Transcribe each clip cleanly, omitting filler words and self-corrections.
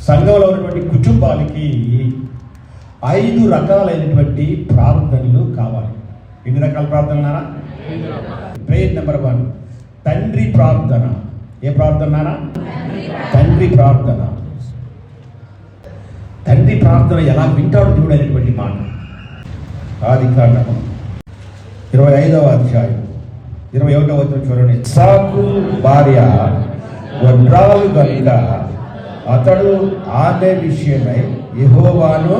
సంఘంలో ఉన్నటువంటి కుటుంబాలకి 5 రకాలైనటువంటి ప్రార్థనలు కావాలి. ఎన్ని రకాల ప్రార్థనలు? ప్రేయర్ నెంబర్ 1 తండ్రి ప్రార్థన. ఏ ప్రార్థన? తండ్రి ప్రార్థన. తండ్రి ప్రార్థన ఎలా వింటాడు దేవుడు అనేటువంటి మాట. ఆదికాండము 25వ అధ్యాయం 21వ వచనం చూడండి. ఇస్సాకు భార్య గొడ్రాలు కనుక అతడు ఆమె విషయమై యెహోవాను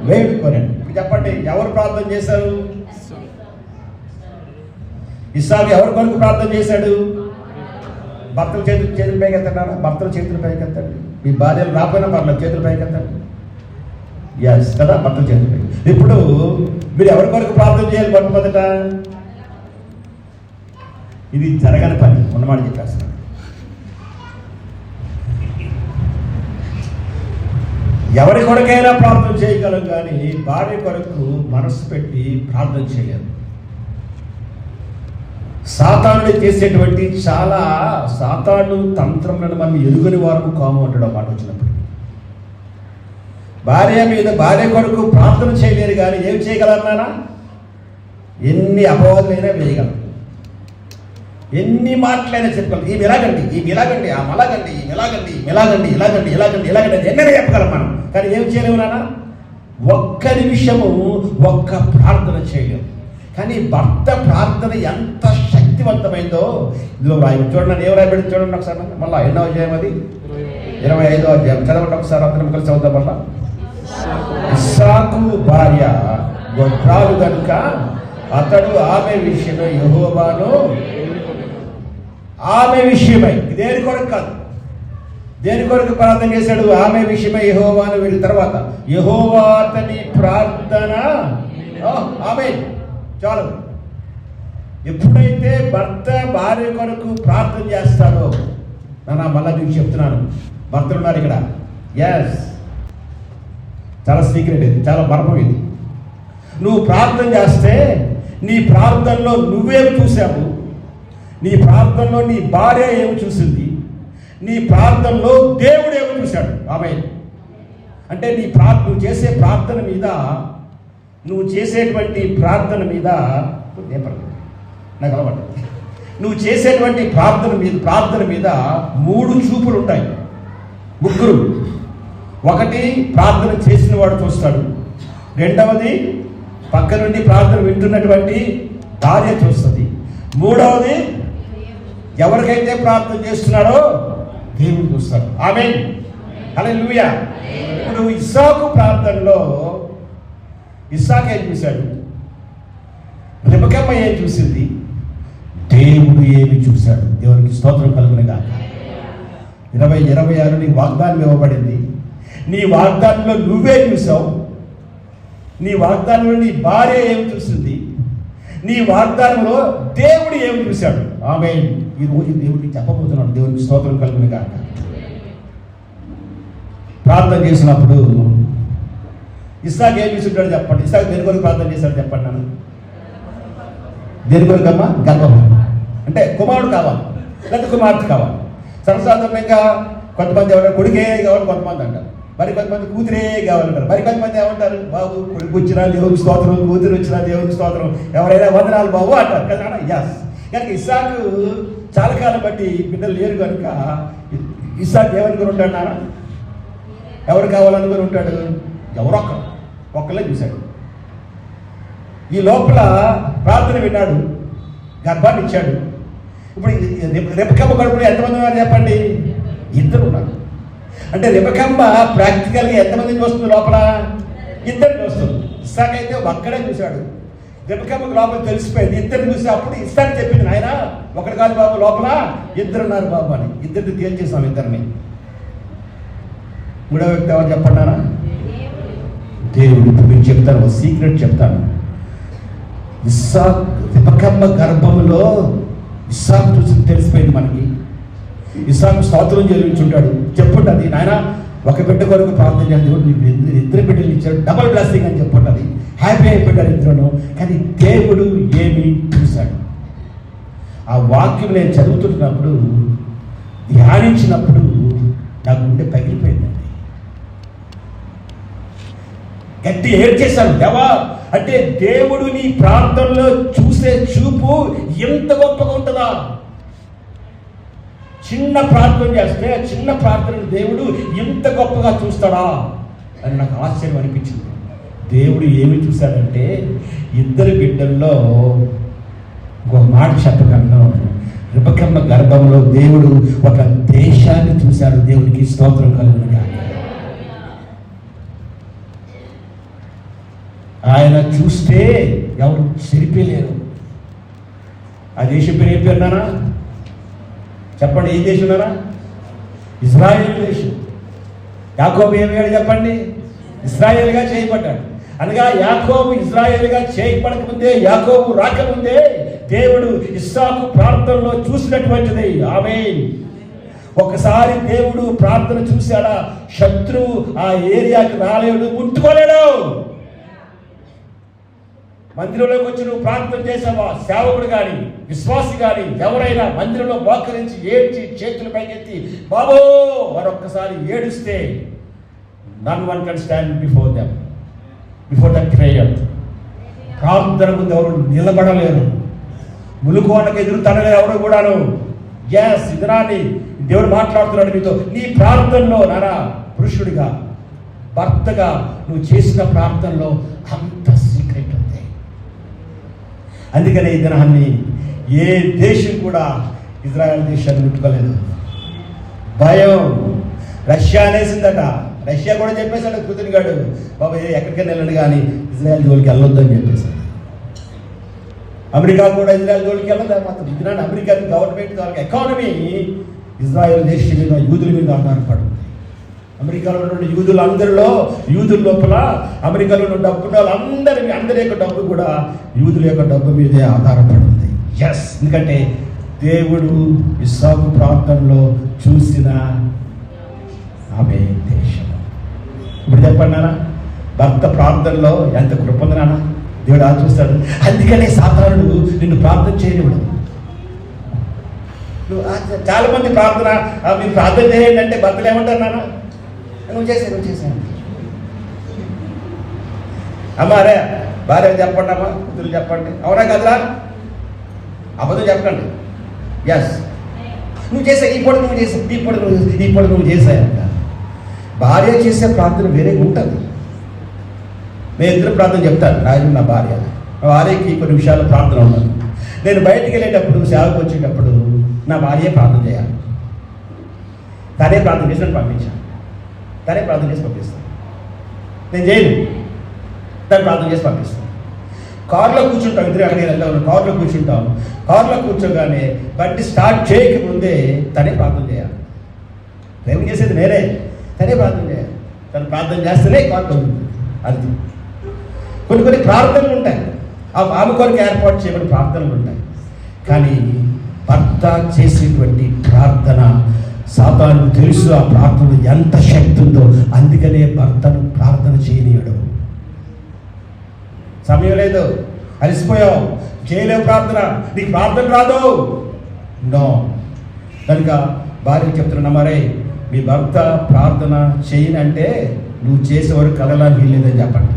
వేడుకొనెను. చెప్పండి, ఎవరు ప్రార్థన చేశారు? ఇస్సాకు ఎవరి కొరకు ప్రార్థన చేశాడు? భర్తల చేతులు పైకెత్తాడా? భర్తల చేతులు పైకెత్తండి. మీ భార్యలు రాకపోయినా పర్లేదు, చేతులు పైకెత్తండి. ఎస్ కదా, భర్తల చేతులు పైకి. ఇప్పుడు మీరు ఎవరి కొరకు ప్రార్థన చేయాలి? మొట్టమొదట ఇది జరగని పని ఉన్నమాట చెప్పేస్తాను. ఎవరి కొరకైనా ప్రార్థన చేయగలం, కానీ భార్య కొరకు మనస్సు పెట్టి ప్రార్థన చేయలేము. సాతానుడు చేసేటువంటి చాలా సాతాను తంత్రములను మనం ఎరుగని వారు కాము అంటాడు మాట వచ్చినప్పుడు. భార్య కొరకు ప్రార్థన చేయలేరు, కానీ ఏం చేయగలరా? ఎన్ని అపవాదులైనా వేయగలం, ఎన్ని మాటలైనా చెప్పగలం. ఈమె ఇలాగండి ఆమె అలాగండి, ఇలాగండి ఎన్నైనా చెప్పగలం మనం, కానీ ఏం చేయలేము నాన్న? ఒక్క నిమిషము ఒక్క ప్రార్థన చేయలేము. కానీ భర్త ప్రార్థన ఎంత శక్తివంతమైందో ఇందులో రాయబడి చూడండి. ఏం రాయబడి చూడండి ఒకసారి. మళ్ళీ ఎన్నో అధ్యాయం అది? 25వ అధ్యాయం. చదవండి ఒకసారి, అందరం కలిసి చదువుతాం. మళ్ళా ఇస్సాకు భార్య గొడ్రాలు కనుక అతడు ఆమె విషయమై యెహోవాను, ఆమె విషయమై, దేని కొరకు కాదు, దేని కొరకు ప్రార్థన చేశాడు? ఆమె విషయమై యెహోవాను వెళ్ళిన తర్వాత యెహోవా అతని ప్రార్థన ఆమె చాలు. ఎప్పుడైతే భర్త భార్య కొరకు ప్రార్థన చేస్తాడో, నా మళ్ళా మీకు చెప్తున్నాను, భర్తలు ఉన్నారు ఇక్కడ. ఎస్, చాలా సీక్రెట్ ఇది, చాలా మర్మం ఇది. నువ్వు ప్రార్థన చేస్తే నీ ప్రార్థనలో నువ్వేమి చూసావు, నీ ప్రార్థనలో నీ భార్య ఏమి చూసింది, నీ ప్రార్థనలో దేవుడు ఏమి చూశాడు. ఆమె అంటే నువ్వు చేసే ప్రార్థన మీద, నువ్వు చేసేటువంటి ప్రార్థన మీద నాకు అలవాటు. నువ్వు చేసేటువంటి ప్రార్థన మీద 3 చూపులు ఉంటాయి, 3. ఒకటి ప్రార్థన చేసిన వాడు చూస్తాడు, రెండవది పక్క నుండి ప్రార్థన వింటున్నటువంటి భార్య చూస్తుంది, మూడవది ఎవరికైతే ప్రార్థన చేస్తున్నాడో దేవుడు చూస్తాడు. ఆమేన్, హల్లెలూయా. ఇప్పుడు ఇస్సాకు ప్రార్థనలో ఇస్సాకు ఏం చూశాడు? రెబెక్కమ్మ ఏం చూసింది? దేవుడు ఏమి చూశాడు? దేవునికి స్తోత్రం కలుగును గాక. 2026 నీకు వాగ్దానం ఇవ్వబడింది. నీ వాగ్దానంలో నువ్వే చూసావు, నీ వాగ్దానంలో నీ భార్య ఏమి చూసింది, నీ వాగ్దానంలో దేవుడు ఏమి చూశాడు. ఆమేన్. ఈరోజు దేవుడికి చెప్పబోతున్నాడు. దేవునికి స్తోత్రం కలుగును గాక. ప్రార్థన చేసినప్పుడు ఇస్సాకు ఏం చూసుంటాడు చెప్పండి. ఇస్సాకు దేని కొరకు ప్రార్థన చేశాడు చెప్పండి. నన్ను దేని కొరకమ్మా? గర్భం అంటే కుమారుడు కావాలి, లేదా కుమార్తె కావాలి. సర్వసాధారణంగా కొంతమంది ఏమంటారు కొడుకే కావాలి, కొంతమంది అంటారు. మరి కొంతమంది కూతురే కావాలంటారు. మరి కొంతమంది ఏమంటారు, బాబు కొడుకు వచ్చినా దేవునికి స్తోత్రం, కూతురు వచ్చినా దేవునికి స్తోత్రం, ఎవరైనా వందనాలు బాబు అంటారు కదా. ఎస్. కనుక ఇస్సాకు చాలా కాలం బట్టి బిడ్డలు లేరు కనుక ఇస్సాకు ఏమనుకుని ఉంటాడు నాన్న? ఎవరు కావాలనుకుని ఉంటాడు? ఎవరో ఒక్కళ్ళే చూశాడు. ఈ లోపల ప్రార్థన విన్నాడు, గర్భాన్ని ఇచ్చాడు. ఇప్పుడు రెబెక్కమ్మ కడుపులో ఎంతమంది ఉన్నారు చెప్పండి? 2 ఉన్నారు. అంటే రెబెక్కమ్మ ప్రాక్టికల్గా ఎంతమందిని చూస్తుంది లోపల? 2 చూస్తుంది. ఇస్సాకు అయితే ఒక్కడే చూశాడు. రెబెక్కమ్మకు లోపల తెలిసిపోయింది. 2 చూసి అప్పుడు ఇస్సాకు చెప్పింది, నాయన ఒకటి కాదు బాబు, లోపల 2 ఉన్నారు బాబు అని. 2 తేల్చేసాం 2ని. 3వ వ్యక్తి ఎవరు చెప్పండి నాన్న? దేవుడు. ఇప్పుడు మీకు చెప్తాను, ఒక సీక్రెట్ చెప్తాను. రెబెక్కమ్మ గర్భంలో ఇస్సాకు చూసి తెలిసిపోయింది మనకి. ఇస్సాకు స్తోత్రం చెల్లించుంటాడు. చెప్పుంటుంది, నాయన ఒక బిడ్డ కొరకు ప్రార్థన చేయాలి, దేవుడు నీకు 2 బిడ్డలు ఇచ్చాడు, డబల్ బ్లెస్సింగ్ అని చెప్పుంటుంది. హ్యాపీ అయిపోయారు 2. కానీ దేవుడు ఏమి చూశాడు? ఆ వాక్యం నేను చదువుతున్నప్పుడు, ధ్యానించినప్పుడు నా గుండె పగిలిపోయింది. గట్టి ఏడ్చేశాడు. దేవా అంటే దేవుడు నీ ప్రార్థనలో చూసే చూపు ఎంత గొప్పగా ఉంటుందా? చిన్న ప్రార్థన చేస్తే ఆ చిన్న ప్రార్థనను దేవుడు ఎంత గొప్పగా చూస్తాడా అని నాకు ఆశ్చర్యం అనిపించింది. దేవుడు ఏమి చూశాడంటే ఇద్దరు బిడ్డల్లో ఒక మాట చెప్పగలను, రిబెక్కమ్మ గర్భంలో దేవుడు ఒక దేశాన్ని చూశాడు. దేవుడికి స్తోత్రం కలుగునుగా. ఆయన చూస్తే ఎవరు చెరిపేలేరు. ఆ దేశం పేరు ఏం పేరున్నానా చెప్పండి? ఏ దేశం ఉన్నారా? ఇజ్రాయేల్ దేశం. యాకోబు ఏమయ్యాడు చెప్పండి? ఇజ్రాయేల్గా చేయబడ్డాడు. అనగా యాకోబు ఇజ్రాయేల్గా చేయబడకముందే, యాకోబు రాకముందే దేవుడు ఇస్సాకు ప్రార్థనలో చూసినటువంటిది. ఆమేన్. ఒకసారి దేవుడు ప్రార్థన చూశాడా, శత్రువు ఆ ఏరియాకి రాలేడు, ముట్టుకోలేడు. మందిరంలోకి వచ్చి నువ్వు ప్రార్థన చేసావా, సేవకుడు కానీ విశ్వాసి కానీ ఎవరైనా మందిరంలో మోకరించి ఏడ్చి చేతులు పైకెత్తి బాబో మరొక్కసారి ఏడుస్తే none one can stand before that prayer. ప్రార్థన ముందు ఎవరు నిలబడలేరు, ములుకోనకు ఎదురు తనలేరు ఎవరు కూడాను. ఎస్, ఇదరాన్ని దేవుడు మాట్లాడుతున్నాడు మీతో. నీ ప్రార్థనలో నానా పురుషుడిగా భర్తగా నువ్వు చేసిన ప్రార్థనలో అంత సీక్రెట్ ఉంది. అందుకనే ఈ దినాన్ని ఏ దేశం కూడా ఇజ్రాయెల్ దేశాన్ని ముట్టుకోలేదు. భయం. రష్యా అనేసిందట. రష్యా కూడా చెప్పేశాడు పుతిన్ గాడు, బాబా ఎక్కడికైనా వెళ్ళండి కానీ ఇజ్రాయెల్ జోలికి వెళ్ళొద్దని చెప్పేశాడు. అమెరికా కూడా ఇజ్రాయెల్ జోలికి వెళ్ళదు. మాత్రం ఇదినాడు అమెరికా గవర్నమెంట్ ఎకానమీ ఇజ్రాయెల్ దేశం మీద, యూదుల మీద ఆధారపడి. అమెరికాలో ఉన్నటువంటి యూదుల లోపల అమెరికాలో ఉన్న డబ్బున్న అందరి యొక్క డబ్బు కూడా యూదుల యొక్క డబ్బు మీదే ఆధారపడి ఉంది. ఎస్, ఎందుకంటే దేవుడు ఇస్సాకు ప్రాంతంలో చూసిన ఆమె దేశం. ఇప్పుడు చెప్పండి నాన్న, భర్త ప్రార్థనలో ఎంత కృప ఉంది నాన్న, దేవుడు చూస్తాడు. అందుకనే సాతానుడు నిన్ను ప్రార్థన చేయనివ్వడు. చాలా మంది ప్రార్థన, మీరు ప్రార్థన చేయండి అంటే భర్తలు ఏమంటారు నాన్న, నువ్వు చేసాను అమ్మా, అరే భార్య చెప్పండి, అమ్మా కూతురు చెప్పండి, అవునా కదరా, అబద్ధం చెప్పండి. ఎస్, నువ్వు చేసా, ఇప్పుడు నువ్వు చేసాయంట. భార్య చేసే ప్రార్థన వేరేగా ఉంటుంది. నేను ఇద్దరు ప్రార్థన చెప్తాను. నా భార్యకి కొన్ని విషయాలు ప్రార్థన ఉండదు. నేను బయటికి వెళ్ళేటప్పుడు, సేవకు వచ్చేటప్పుడు నా భార్య ప్రార్థన చేయాలి. తనే ప్రార్థన చేసి పంపించాను. తనే ప్రార్థన చేసి పంపిస్తాను. నేను చేయను, తను ప్రార్థన చేసి పంపిస్తాను. కారులో కూర్చుంటాం, ఇద్దరు అక్కడికి వెళ్తాం, కారులో కూర్చుంటాం. కారులో కూర్చోగానే బండి స్టార్ట్ చేయకముందే తనే ప్రార్థన చేయాలి. డ్రైవింగ్ చేసేది నేనే, తనే ప్రార్థన చేయాలి. తను ప్రార్థన చేస్తేనే కారు కలుగుతుంది. అది కొన్ని ప్రార్థనలు ఉంటాయి, ఆమె కొరకు ఏర్పాటు చేయబడిన ప్రార్థనలు ఉంటాయి. కానీ భర్త చేసేటువంటి ప్రార్థన సాతాను తెలుసు, ఆ ప్రార్థన ఎంత శక్తి ఉందో. అందుకనే భర్తను ప్రార్థన చేయనీయడు. సమయం లేదు, అలసిపోయావు, చేయలేవు ప్రార్థన, నీకు ప్రార్థన రాదు, నో. కనుక భార్యకి చెప్తున్నా, మరే మీ భర్త ప్రార్థన చేయనంటే నువ్వు చేసేవారు కలలా వీల్లేదని చెప్పండి.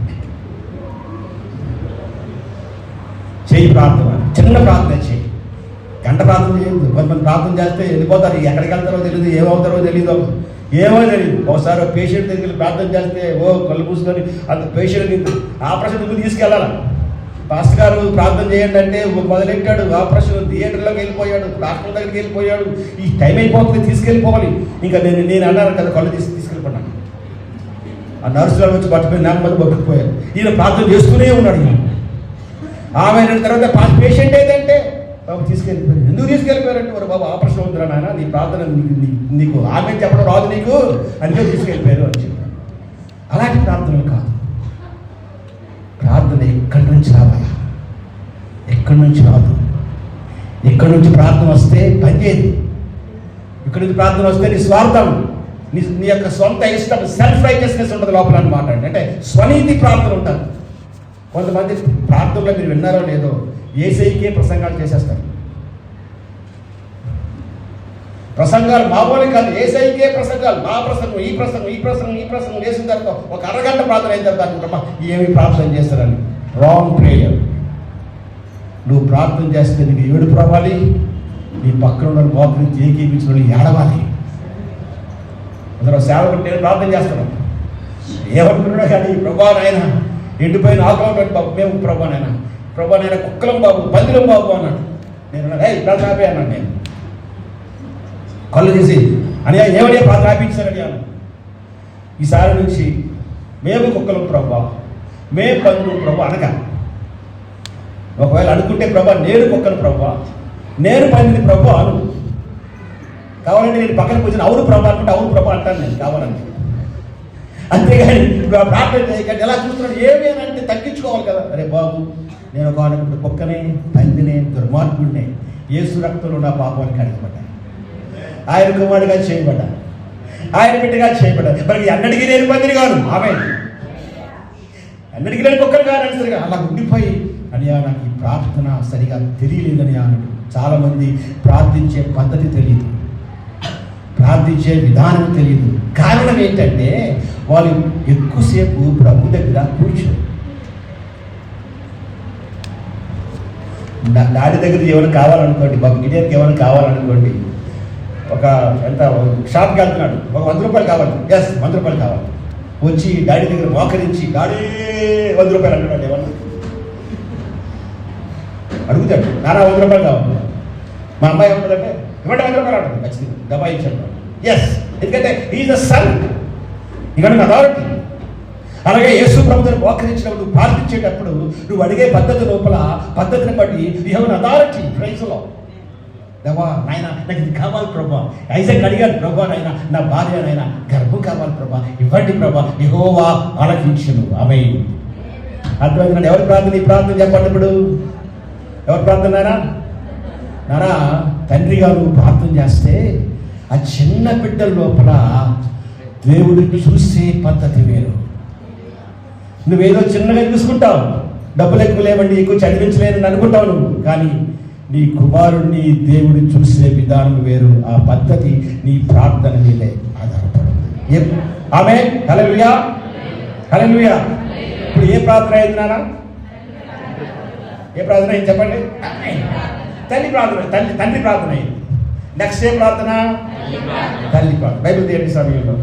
చేయి ప్రార్థన, చిన్న ప్రార్థన చేయి, గంట ప్రార్థన చేయదు. కొంతమంది ప్రార్థన చేస్తే వెళ్ళిపోతారు, ఎక్కడికి వెళ్తారో తెలియదు, ఏమవుతారో తెలియదు, ఒకసారి పేషెంట్ దగ్గర ప్రార్థన చేస్తే కళ్ళు పూసుకొని అంత పేషెంట్ ఆపరేషన్ దగ్గర తీసుకెళ్ళాలి. పాస్టర్ గారు ప్రార్థన చేయండి అంటే మొదలెట్టాడు, ఆపరేషన్ థియేటర్లోకి వెళ్ళిపోయాడు, డాక్టర్ దగ్గరికి వెళ్ళిపోయాడు. ఈ టైం అయిపోతుంది, తీసుకెళ్ళిపోవాలి. ఇంకా నేను అన్నాను కదా, కళ్ళు తీసుకెళ్ళిపోయాను. ఆ నర్సులో వచ్చి పట్టుకుని నెమ్మది పట్టుకుపోయారు. ఈయన ప్రార్థన చేస్తూనే ఉన్నాడు. ఆమె తర్వాత పేషెంట్ ఏదంటే బాబు తీసుకెళ్ళిపోయారు. ఎందుకు తీసుకెళ్ళిపోయారంటే, వారు బాబు ఆపరేషన్ అవుతుందా నాయన, నీ ప్రార్థన నీకు ఆమె చెప్పడం రాదు నీకు, అందుకే తీసుకెళ్ళిపోయారు అని చెప్పారు. అలాంటి ప్రార్థనలు కాదు. ప్రార్థన ఎక్కడి నుంచి రావాలా, ఎక్కడి నుంచి రాదు. ఎక్కడి నుంచి ప్రార్థన వస్తే పనిచేయదు. ఇక్కడి నుంచి ప్రార్థన వస్తే నీ స్వార్థం, నీ యొక్క సొంత ఇష్టం, సెల్ఫ్ రైచియస్నెస్ ఉంటుంది లోపల అన్నమాట. అంటే స్వనీతి ప్రార్థన ఉంటుంది. కొంతమంది ప్రార్థనలో మీరు విన్నారో లేదో, యేసయ్యకే ప్రసంగాలు చేసేస్తారు. ప్రసంగాలు మామూలు కాదు, ఏసైకే ప్రసంగాలు, మా ప్రసంగం, ఈ ప్రసంగం, ఈ ప్రసంగం, ఈ ప్రసంగం చేసిన తర్వాత ఒక అరగంట ప్రార్థన అయిన తర్వాత అనుకుంటామా ఏమి ప్రార్థన చేస్తారని. Wrong prayer. నువ్వు ప్రార్థన చేస్తే నీకు ఏడుపు రావాలి, నీ పక్కన ఉన్న మోకరించి ఏకీపించిన వాళ్ళు ఏడవాలి. అందులో సేవకు నేను ప్రార్థన చేస్తున్నాను, ఏమనుకున్నాడు కానీ ప్రభా నాయన ఎండిపోయిన ఆకులు బాబు మేము ప్రభా నాయన కుక్కలం బాబు, పందిలం బాబు అన్నాడు. నేను ప్రార్థన ఆపే అన్నాను. నేను కళ్ళు తీసి అని ఏమని ప్రార్థన ఆపించారని అన్నాను. ఈసారి నుంచి మేము కుక్కలం ప్రభా, మేము పందులు ప్రభా అనక. ఒకవేళ అనుకుంటే ప్రభా నేను కుక్కను ప్రభా, నేను పందిని ప్రభా అను. కావాలంటే నేను పక్కన కూర్చొని అవును ప్రభా అనుకుంటే అవును ప్రభా అంటాను నేను కావాలంటే. అంతేగాని ప్రార్థన చేయకండి. ఎలా చూస్తున్నాడు ఏమి అని అంటే తగ్గించుకోవాలి కదా. అరే బాబు నేను ఒక కుక్కనే, పందినే, దుర్మార్గుడినే, యేసు రక్తంలో నా పాపానికి అడగబడ్డాను, ఆయన కుమారుడిగా చేయబడ్డాను, ఆయన బిడ్డగా చేయబడ్డాను. మరి అన్నడికి నేను పందిని కాను, ఆమె అన్నడికి నేను కుక్కను కాను అని సరిగా అలా ఉండిపోయి అని నాకు ఈ ప్రార్థన సరిగా తెలియలేదని అన్నాడు. చాలామంది ప్రార్థించే పద్ధతి తెలియదు, ప్రార్థించే విధానం తెలియదు. కారణం ఏంటంటే వాళ్ళు ఎక్కువసేపు ప్రభు దగ్గర కూర్చోరు. డాడీ దగ్గర ఏమైనా కావాలనుకోండి, బాబు గిడియర్కి ఏమైనా కావాలనుకోండి, ఒక ఎంత షాప్కి వెళ్తున్నాడు, ఒక 100 రూపాయలు కావాలి, ఎస్ 100 రూపాయలు కావాలి, వచ్చి డాడీ దగ్గర మోకరించి డాడీ 100 రూపాయలు అంటున్నాడు. ఏమన్నా అడుగుతాడు, నానా 100 రూపాయలు కావాలి. మా అమ్మాయి ఏమంటుందంటే ఇవ్వండి 100 రూపాయలు అంటుంది. ఖచ్చితంగా దబాయించాడు. ఎస్, ఎందుకంటే ఈజ్ ద సన్, ఇక్కడ అథారిటీ. అలాగే యేసు ప్రభువుని మోకరించినప్పుడు నువ్వు ప్రార్థించేటప్పుడు నువ్వు అడిగే పద్ధతి లోపల పద్ధతిని బట్టి యు హావ్ ఎన్ అథారిటీ. ప్రైజ్లో దేవా నాయన నాకు ఇది కావాలి ప్రభా. ఐజాక్ అడిగాడు, ప్రభా నాయన నా భార్య నాయన గర్భం కావాలి ప్రభా, ఇవ్వండి ప్రభా. యెహోవా ఆలకించును. ఆమేన్. అర్థమైందండి. ఎవరి ప్రార్థన? ఈ ప్రార్థన చెప్పండి. ఇప్పుడు ఎవరి ప్రార్థన నానా తండ్రి గారు ప్రార్థన చేస్తే ఆ చిన్న బిడ్డల లోపల దేవుడిని చూసే పద్ధతి వేరు. నువ్వేదో చిన్నగా చూసుకుంటావు, డబ్బులు ఎక్కువ లేవండి, ఎక్కువ చదివించలేనని అనుకుంటావు నువ్వు, కానీ నీ కుమారుడిని దేవుడు చూసే విధానం వేరు. ఆ పద్ధతి నీ ప్రార్థన మీదే ఆధారపడుతుంది. ఆమేన్. హల్లెలూయా, హల్లెలూయా. ఇప్పుడు ఏ ప్రార్థన అయింది నాన్న? ఏ ప్రార్థన అయింది చెప్పండి? తల్లి ప్రార్థన, తండ్రి ప్రార్థన అయింది. నెక్స్ట్ ఏ ప్రార్థన? తల్లి ప్రార్థన. బైబిల్ తీయండి సమయంలో.